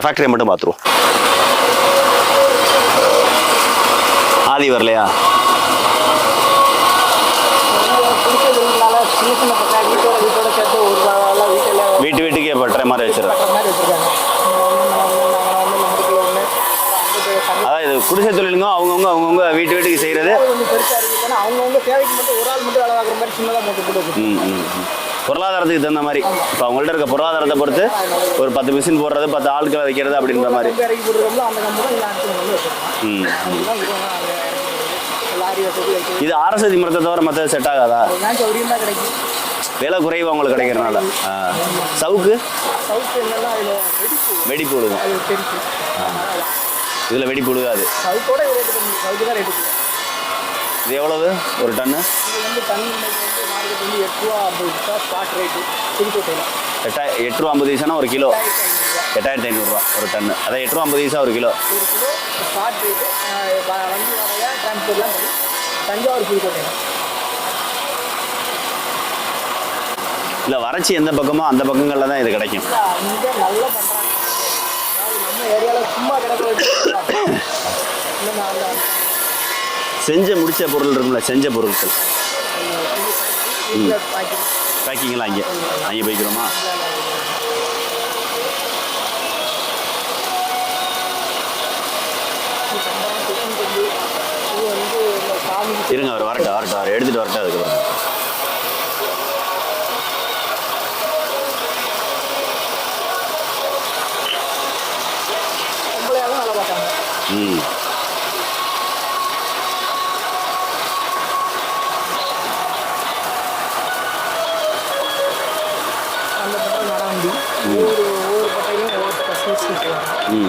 ஃபேக்டரியை மட்டும் பார்த்துருவோம். ஆதி வரலையா? வீட்டு வீட்டுக்கே பட்டுற மாதிரி வச்சிருக்கேன். அதான் இது குடிசை தொழிலுங்க அவங்கவுங்க வீட்டு வீட்டுக்கு செய்கிறது. பொருளாதாரத்துக்கு தகுந்த மாதிரி இப்போ அவங்கள்ட்ட இருக்க பொருளாதாரத்தை பொறுத்து ஒரு 10 மிஷின் போடுறது, 10 ஆட்களை வைக்கிறது அப்படின்ற மாதிரி. இது ஆரசதி மரத்தை தவிர மற்றது செட் ஆகாதா? விலை குறைவு அவங்களுக்கு கிடைக்கிறனால. சவுக்கு வெடிப்பு விழுகும். இதில் வெடிப்பு விழுகாது. இது எவ்வளவு ஒரு டன்னு? 8 ரூபா 50 பைசானா ஒரு கிலோ 8500 ஒரு டன்னு. அதான் 8 ரூபா 50 பைசா ஒரு கிலோ. இல்லை வறட்சி எந்த பக்கமோ அந்த பக்கங்களில் தான் இது கிடைக்கும். செஞ்ச முடிச்ச பொருள் இருக்குல்ல, செஞ்ச பொருட்கள் பேக்கிங்லாம் அங்கே போய்க்கிறோமா? இருங்க, அவர் வரட்டும் அவர் எடுத்துகிட்டு வரட்டும். அதுக்கப்புறம் ஒவ்வொரு பட்டையிலும் ஒவ்வொரு